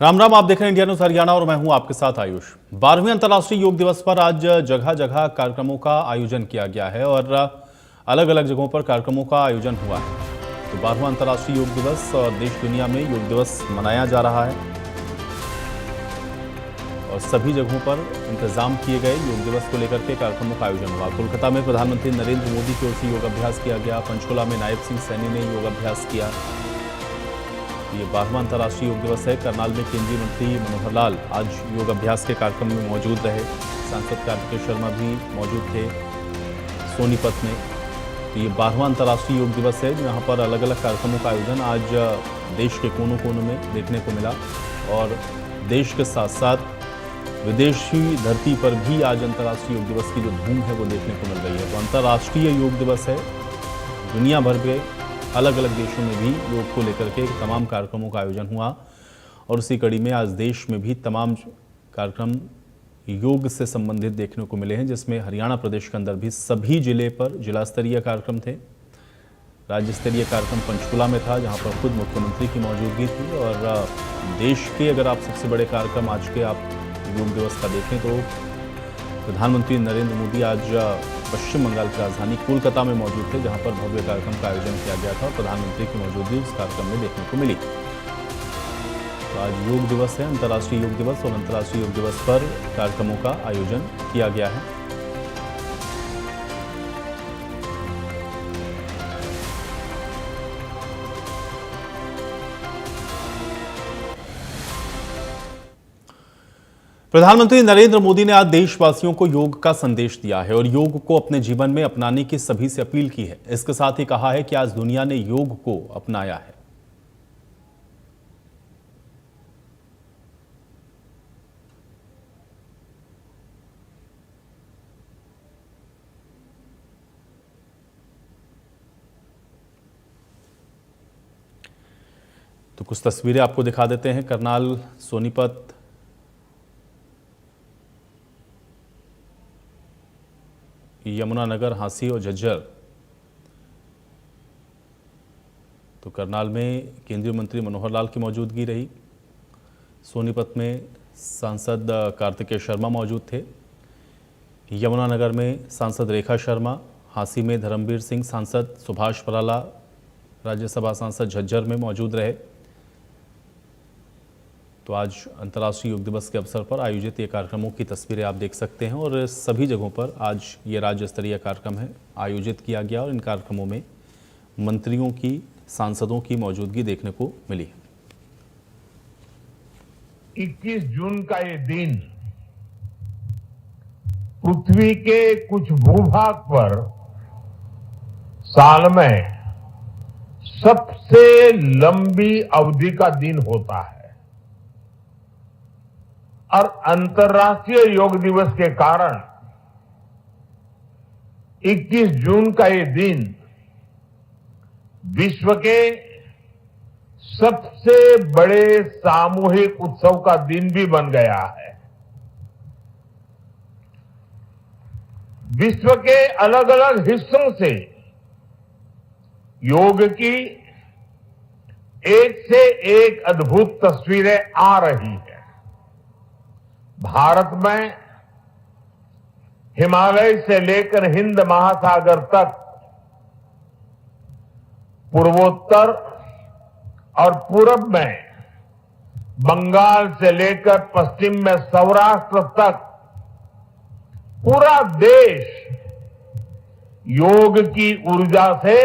राम राम, आप देख रहे हैं इंडिया न्यूज हरियाणा और मैं हूं आपके साथ आयुष। 12वें अंतर्राष्ट्रीय योग दिवस पर आज जगह जगह कार्यक्रमों का आयोजन किया गया है और अलग अलग जगहों पर कार्यक्रमों का आयोजन हुआ है। तो 12वां अंतर्राष्ट्रीय योग दिवस और देश दुनिया में योग दिवस मनाया जा रहा है और सभी जगहों पर इंतजाम किए गए योग दिवस को लेकर के कार्यक्रमों का आयोजन हुआ। कोलकाता में प्रधानमंत्री नरेंद्र मोदी की ओर से योगाभ्यास किया गया। पंचकुला में नायब सिंह सैनी ने योगाभ्यास किया। ये 12वां अंतर्राष्ट्रीय योग दिवस है। करनाल में केंद्रीय मंत्री मनोहर लाल आज योगाभ्यास के कार्यक्रम में मौजूद रहे। सांसद कार्तिकेय शर्मा भी मौजूद थे सोनीपत में। तो ये 12वां अंतर्राष्ट्रीय योग दिवस है, जहाँ पर अलग अलग कार्यक्रमों का आयोजन आज देश के कोनों कोनों में देखने को मिला और देश के साथ साथ विदेशी धरती पर भी आज अंतर्राष्ट्रीय योग दिवस की जो धूम है वो देखने को मिल रही है। तो अंतर्राष्ट्रीय योग दिवस है, दुनिया भर में अलग अलग देशों में भी योग को लेकर के तमाम कार्यक्रमों का आयोजन हुआ और उसी कड़ी में आज देश में भी तमाम कार्यक्रम योग से संबंधित देखने को मिले हैं, जिसमें हरियाणा प्रदेश के अंदर भी सभी जिले पर जिला स्तरीय कार्यक्रम थे। राज्य स्तरीय कार्यक्रम पंचकुला में था, जहां पर खुद मुख्यमंत्री की मौजूदगी थी। और देश के अगर आप सबसे बड़े कार्यक्रम आज के आप योग दिवस का देखें तो प्रधानमंत्री नरेंद्र मोदी आज पश्चिम बंगाल की राजधानी कोलकाता में मौजूद थे, जहां पर भव्य कार्यक्रम का आयोजन किया गया था और प्रधानमंत्री की मौजूदगी उस कार्यक्रम में देखने को मिली। तो आज योग दिवस है, अंतर्राष्ट्रीय योग दिवस, और अंतर्राष्ट्रीय योग दिवस पर कार्यक्रमों का आयोजन किया गया है। प्रधानमंत्री नरेंद्र मोदी ने आज देशवासियों को योग का संदेश दिया है और योग को अपने जीवन में अपनाने की सभी से अपील की है। इसके साथ ही कहा है कि आज दुनिया ने योग को अपनाया है। तो कुछ तस्वीरें आपको दिखा देते हैं। करनाल, सोनीपत, यमुनानगर, हांसी और झज्जर। तो करनाल में केंद्रीय मंत्री मनोहर लाल की मौजूदगी रही। सोनीपत में सांसद कार्तिकेय शर्मा मौजूद थे। यमुनानगर में सांसद रेखा शर्मा, हांसी में धर्मवीर सिंह, सांसद सुभाष बराला राज्यसभा सांसद झज्जर में मौजूद रहे। तो आज अंतर्राष्ट्रीय योग दिवस के अवसर पर आयोजित ये कार्यक्रमों की तस्वीरें आप देख सकते हैं और सभी जगहों पर आज ये राज्य स्तरीय कार्यक्रम है आयोजित किया गया और इन कार्यक्रमों में मंत्रियों की, सांसदों की मौजूदगी देखने को मिली। 21 जून का ये दिन पृथ्वी के कुछ भूभाग पर साल में सबसे लंबी अवधि का दिन होता है और अंतर्राष्ट्रीय योग दिवस के कारण 21 जून का ये दिन विश्व के सबसे बड़े सामूहिक उत्सव का दिन भी बन गया है। विश्व के अलग अलग हिस्सों से योग की एक से एक अद्भुत तस्वीरें आ रही है। भारत में हिमालय से लेकर हिंद महासागर तक, पूर्वोत्तर और पूरब में बंगाल से लेकर पश्चिम में सौराष्ट्र तक पूरा देश योग की ऊर्जा से,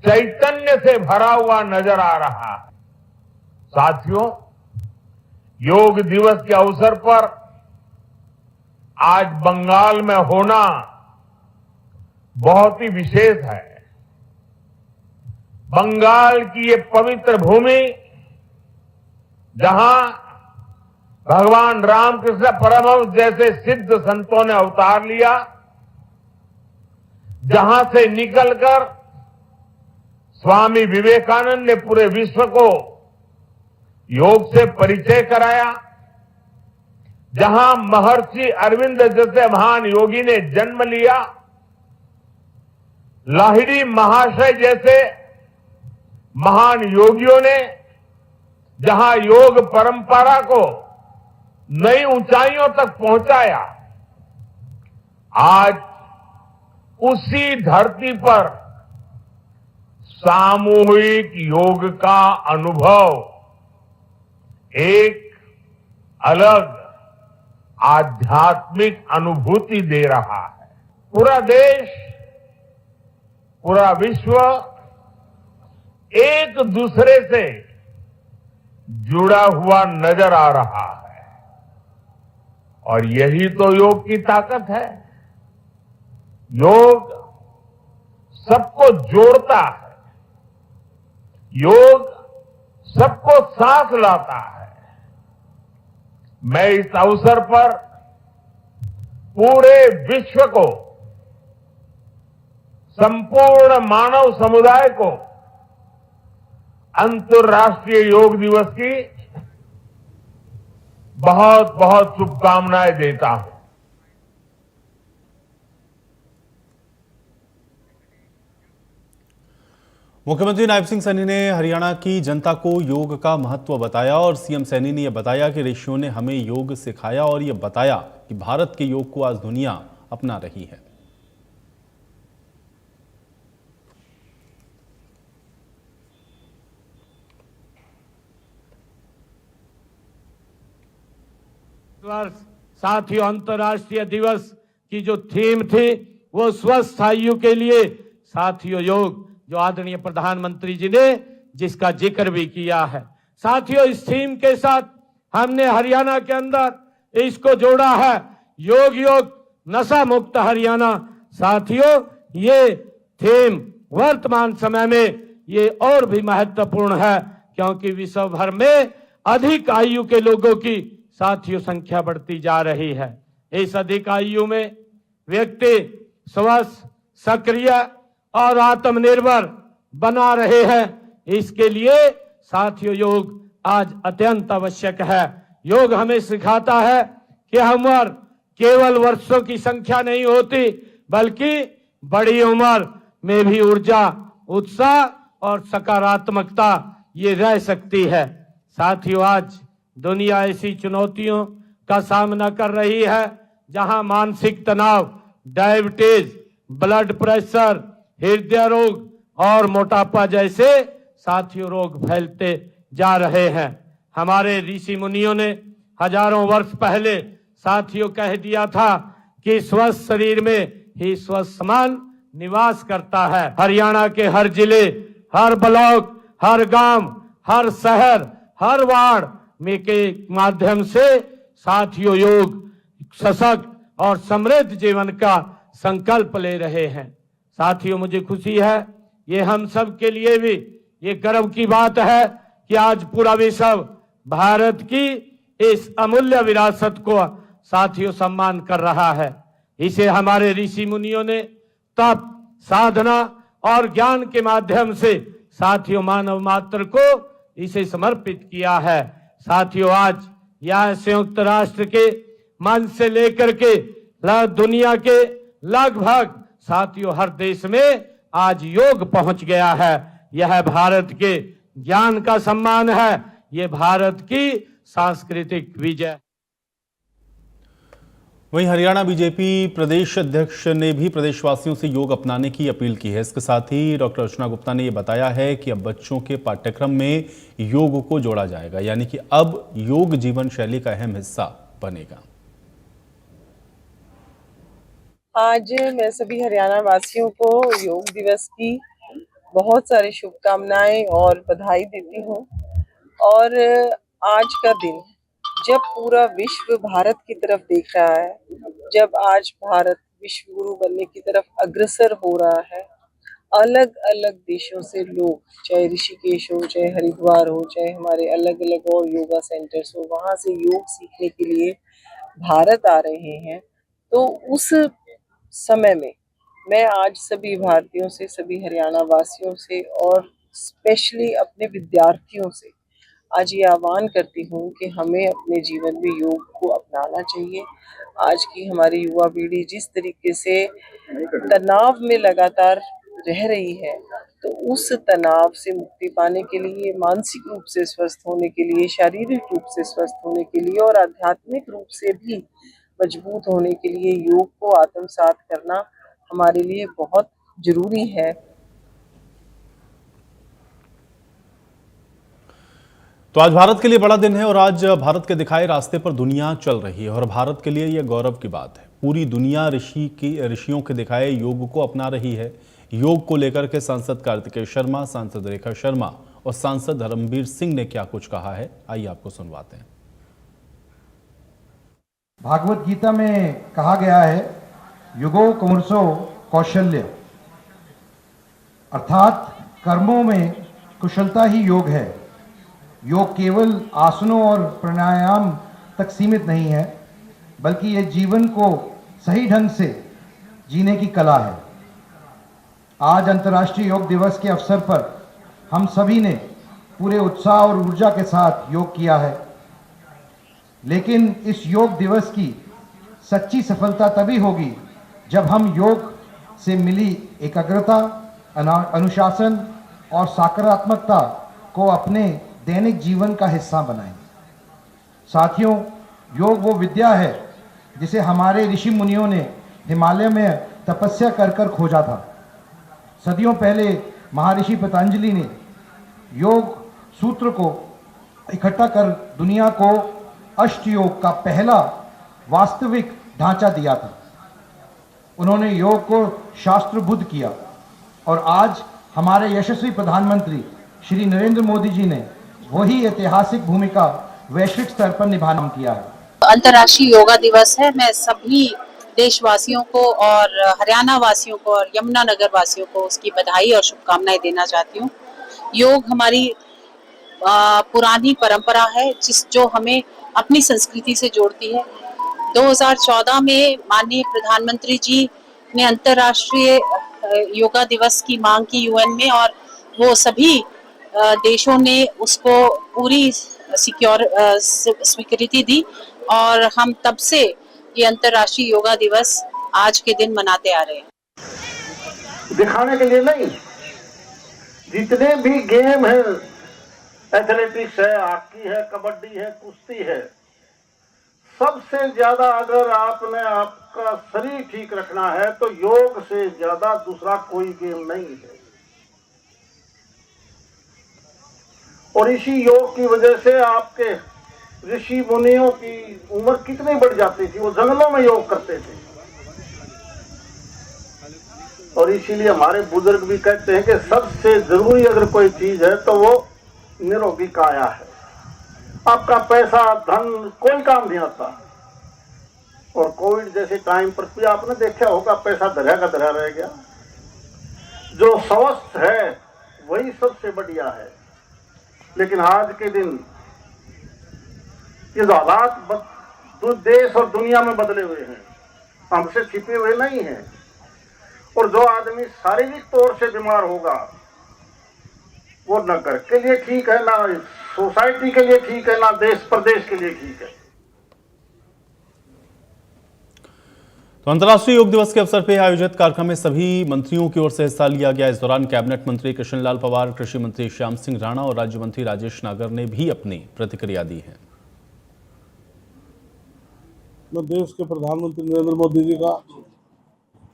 चैतन्य से भरा हुआ नजर आ रहा है। साथियों, योग दिवस के अवसर पर आज बंगाल में होना बहुत ही विशेष है। बंगाल की ये पवित्र भूमि, जहां भगवान रामकृष्ण परमहंस जैसे सिद्ध संतों ने अवतार लिया, जहां से निकलकर स्वामी विवेकानंद ने पूरे विश्व को योग से परिचय कराया, जहां महर्षि अरविंद जैसे महान योगी ने जन्म लिया, लाहिड़ी महाशय जैसे महान योगियों ने जहां योग परंपरा को नई ऊंचाइयों तक पहुंचाया, आज उसी धरती पर सामूहिक योग का अनुभव एक अलग आध्यात्मिक अनुभूति दे रहा है। पूरा देश, पूरा विश्व एक दूसरे से जुड़ा हुआ नजर आ रहा है और यही तो योग की ताकत है। योग सबको जोड़ता है, योग सबको साथ लाता है। मैं इस अवसर पर पूरे विश्व को, संपूर्ण मानव समुदाय को अंतर्राष्ट्रीय योग दिवस की बहुत बहुत शुभकामनाएं देता हूं। मुख्यमंत्री नायब सिंह सैनी ने हरियाणा की जनता को योग का महत्व बताया और सीएम सैनी ने यह बताया कि ऋषियों ने हमें योग सिखाया और यह बताया कि भारत के योग को आज दुनिया अपना रही है। साथियों, अंतर्राष्ट्रीय दिवस की जो थीम थी वो स्वस्थ आयु के लिए साथियों योग, जो आदरणीय प्रधानमंत्री जी ने जिसका जिक्र भी किया है। साथियों, इस थीम के साथ हमने हरियाणा के अंदर इसको जोड़ा है, योग योग नशा मुक्त हरियाणा। साथियों, ये थीम वर्तमान समय में ये और भी महत्वपूर्ण है क्योंकि विश्व भर में अधिक आयु के लोगों की साथियों संख्या बढ़ती जा रही है। इस अधिक आयु में व्यक्ति स्वस्थ, सक्रिय और आत्मनिर्भर बना रहे हैं। इसके लिए साथियों योग आज अत्यंत आवश्यक है। योग हमें सिखाता है कि उम्र केवल वर्षों की संख्या नहीं होती, बल्कि बड़ी उम्र में भी ऊर्जा, उत्साह और सकारात्मकता ये रह सकती है। साथियों, आज दुनिया ऐसी चुनौतियों का सामना कर रही है जहां मानसिक तनाव, डायबिटीज, ब्लड प्रेशर, हृदय रोग और मोटापा जैसे साथियों रोग फैलते जा रहे हैं। हमारे ऋषि मुनियों ने हजारों वर्ष पहले साथियों कह दिया था कि स्वस्थ शरीर में ही स्वस्थ मन निवास करता है। हरियाणा के हर जिले, हर ब्लॉक, हर गांव, हर शहर, हर वार्ड में के माध्यम से साथियों योग सशक्त और समृद्ध जीवन का संकल्प ले रहे हैं। साथियों, मुझे खुशी है, ये हम सब के लिए भी ये गर्व की बात है कि आज पूरा विश्व भारत की इस अमूल्य विरासत को साथियों सम्मान कर रहा है। इसे हमारे ऋषि मुनियों ने तप, साधना और ज्ञान के माध्यम से साथियों मानव मात्र को इसे समर्पित किया है। साथियों, आज यह संयुक्त राष्ट्र के मंच से लेकर के दुनिया के लगभग साथियों हर देश में आज योग पहुंच गया है। यह भारत के ज्ञान का सम्मान है, यह भारत की सांस्कृतिक विजय। वहीं हरियाणा बीजेपी प्रदेश अध्यक्ष ने भी प्रदेशवासियों से योग अपनाने की अपील की है। इसके साथ ही डॉक्टर अर्चना गुप्ता ने यह बताया है कि अब बच्चों के पाठ्यक्रम में योग को जोड़ा जाएगा, यानी कि अब योग जीवन शैली का अहम हिस्सा बनेगा। आज मैं सभी हरियाणा वासियों को योग दिवस की बहुत सारी शुभकामनाएं और बधाई देती हूं। और आज का दिन जब पूरा विश्व भारत की तरफ देख रहा है, जब आज भारत विश्व गुरु बनने की तरफ अग्रसर हो रहा है, अलग अलग देशों से लोग, चाहे ऋषिकेश हो, चाहे हरिद्वार हो, चाहे हमारे अलग अलग और योगा सेंटर्स हो, वहाँ से योग सीखने के लिए भारत आ रहे हैं। तो उस समय में मैं आज सभी भारतीयों से, सभी हरियाणा वासियों से और स्पेशली अपने विद्यार्थियों से आज ये आह्वान करती हूँ कि हमें अपने जीवन में योग को अपनाना चाहिए। आज की हमारी युवा पीढ़ी जिस तरीके से तनाव में लगातार रह रही है, तो उस तनाव से मुक्ति पाने के लिए, मानसिक रूप से स्वस्थ होने के लिए, शारीरिक रूप से स्वस्थ होने के लिए और आध्यात्मिक रूप से भी मजबूत होने के लिए योग को आत्मसात करना हमारे लिए बहुत जरूरी है। तो आज भारत के लिए बड़ा दिन है और आज भारत के दिखाए रास्ते पर दुनिया चल रही है और भारत के लिए यह गौरव की बात है। पूरी दुनिया ऋषियों के दिखाए योग को अपना रही है। योग को लेकर के सांसद कार्तिकेय शर्मा, सांसद रेखा शर्मा और सांसद धर्मवीर सिंह ने क्या कुछ कहा है, आइए आपको सुनवाते हैं। भागवत गीता में कहा गया है, युगो कुमरसो कौशल्य, अर्थात कर्मों में कुशलता ही योग है। योग केवल आसनों और प्राणायाम तक सीमित नहीं है, बल्कि यह जीवन को सही ढंग से जीने की कला है। आज अंतर्राष्ट्रीय योग दिवस के अवसर पर हम सभी ने पूरे उत्साह और ऊर्जा के साथ योग किया है, लेकिन इस योग दिवस की सच्ची सफलता तभी होगी जब हम योग से मिली एकाग्रता, अनुशासन और सकारात्मकता को अपने दैनिक जीवन का हिस्सा बनाएं। साथियों, योग वो विद्या है जिसे हमारे ऋषि मुनियों ने हिमालय में तपस्या कर कर खोजा था। सदियों पहले महर्षि पतंजलि ने योग सूत्र को इकट्ठा कर दुनिया को अष्टयोग का पहला वास्तविक ढांचा दिया था। उन्होंने योग को शास्त्रबुद्ध किया और आज हमारे यशस्वी प्रधानमंत्री श्री नरेंद्र मोदी जी ने वही ऐतिहासिक भूमिका वैश्विक स्तर पर निभाना किया है। अंतर्राष्ट्रीय योगा दिवस है। मैं सभी देशवासियों को और हरियाणा वासियों को और यमुनानगर वासियों को उसकी बधाई और शुभकामनाएं देना चाहती हूँ। योग हमारी पुरानी परंपरा है जो हमें अपनी संस्कृति से जोड़ती है। 2014 में माननीय प्रधानमंत्री जी ने अंतर्राष्ट्रीय योगा दिवस की मांग की यूएन में और वो सभी देशों ने उसको पूरी स्वीकृति दी और हम तब से ये अंतर्राष्ट्रीय योगा दिवस आज के दिन मनाते आ रहे हैं। दिखाने के लिए नहीं, जितने भी गेम है, एथलेटिक्स है, हॉकी है, कबड्डी है, कुश्ती है, सबसे ज्यादा अगर आपने आपका शरीर ठीक रखना है तो योग से ज्यादा दूसरा कोई गेम नहीं है। और इसी योग की वजह से आपके ऋषि मुनियों की उम्र कितनी बढ़ जाती थी, वो जंगलों में योग करते थे। और इसीलिए हमारे बुजुर्ग भी कहते हैं कि सबसे जरूरी अगर कोई चीज है तो वो निरोगी काया है। आपका पैसा धन कोई काम नहीं आता। और कोविड जैसे टाइम पर भी आपने देखा होगा, पैसा धरा का धरा रह गया। जो स्वस्थ है वही सबसे बढ़िया है। लेकिन आज के दिन ये हालात देश और दुनिया में बदले हुए हैं, हमसे छिपे हुए नहीं हैं। और जो आदमी शारीरिक तौर से बीमार होगा वो न घर के लिए ठीक है, ना सोसाइटी के लिए ठीक है, ना देश प्रदेश के लिए ठीक है। तो अंतर्राष्ट्रीय योग दिवस के अवसर पर आयोजित कार्यक्रम में सभी मंत्रियों की ओर से हिस्सा लिया गया। इस दौरान कैबिनेट मंत्री कृष्णलाल पंवार, कृषि मंत्री श्याम सिंह राणा और राज्य मंत्री राजेश नागर ने भी अपनी प्रतिक्रिया दी है। मैं देश के प्रधानमंत्री नरेंद्र मोदी जी का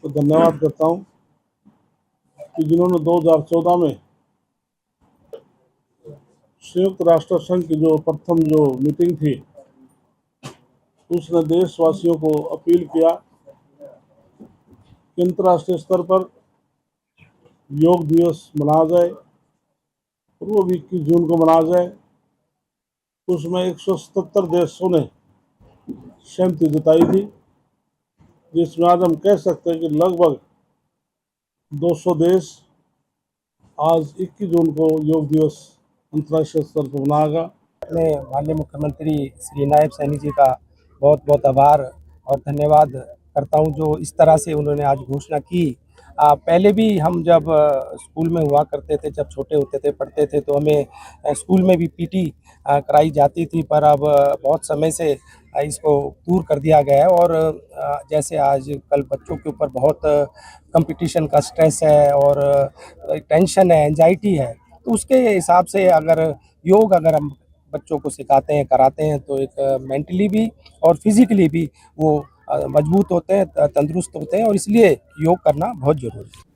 तो धन्यवाद करता हूं कि जिन्होंने 2014 में संयुक्त राष्ट्र संघ की जो प्रथम मीटिंग थी उसने देशवासियों को अपील किया कि अंतर्राष्ट्रीय स्तर पर योग दिवस मनाया जाए और वो भी 21 जून को मनाया जाए। उसमें 177 देशों ने सहमति जताई थी, जिसमें आज हम कह सकते हैं कि लगभग 200 देश आज 21 जून को योग दिवस अंतर्राष्ट्रीय स्तर पर मनाएगा। मैं माननीय मुख्यमंत्री श्री नायब सैनी जी का बहुत बहुत आभार और धन्यवाद करता हूं, जो इस तरह से उन्होंने आज घोषणा की पहले भी हम जब स्कूल में हुआ करते थे, जब छोटे होते थे, पढ़ते थे, तो हमें स्कूल में भी पीटी कराई जाती थी, पर अब बहुत समय से इसको दूर कर दिया गया है। और जैसे आज कल बच्चों के ऊपर बहुत कंपटीशन का स्ट्रेस है और टेंशन है, एंजाइटी है, तो उसके हिसाब से अगर हम बच्चों को सिखाते हैं, कराते हैं, तो एक मेंटली भी और फिजिकली भी वो मजबूत होते हैं, तंदुरुस्त होते हैं, और इसलिए योग करना बहुत ज़रूरी है।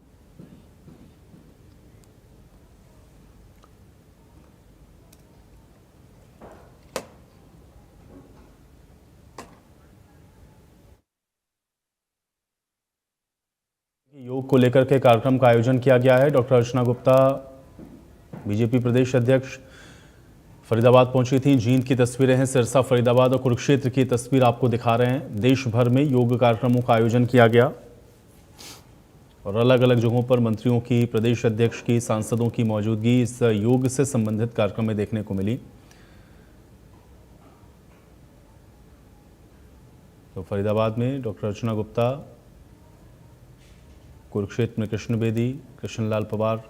योग को लेकर के कार्यक्रम का आयोजन किया गया है। डॉक्टर अर्चना गुप्ता बीजेपी प्रदेश अध्यक्ष फरीदाबाद पहुंची थी। जींद की तस्वीरें हैं, सिरसा, फरीदाबाद और कुरुक्षेत्र की तस्वीर आपको दिखा रहे हैं। देश भर में योग कार्यक्रमों का आयोजन किया गया और अलग अलग जगहों पर मंत्रियों की, प्रदेश अध्यक्ष की, सांसदों की मौजूदगी इस योग से संबंधित कार्यक्रम में देखने को मिली। तो फरीदाबाद में डॉक्टर अर्चना गुप्ता, कुरुक्षेत्र में कृष्ण बेदी, कृष्णलाल पवार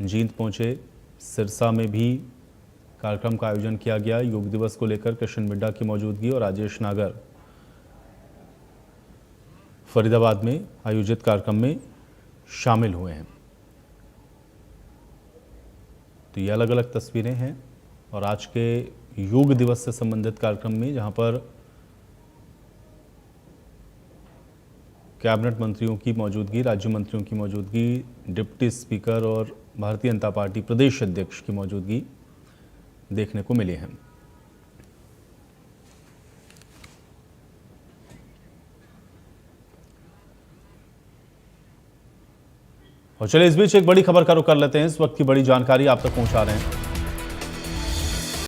जींद पहुंचे। सिरसा में भी कार्यक्रम का आयोजन किया गया योग दिवस को लेकर। कृष्ण मिड्डा की मौजूदगी और राजेश नागर फरीदाबाद में आयोजित कार्यक्रम में शामिल हुए हैं। तो ये अलग अलग तस्वीरें हैं और आज के योग दिवस से संबंधित कार्यक्रम में, जहां पर कैबिनेट मंत्रियों की मौजूदगी, राज्य मंत्रियों की मौजूदगी, डिप्टी स्पीकर और भारतीय जनता पार्टी प्रदेश अध्यक्ष की मौजूदगी देखने को मिली है। और चलिए इस बीच एक बड़ी खबर का रुख कर लेते हैं। इस वक्त की बड़ी जानकारी आप तक पहुंचा रहे हैं।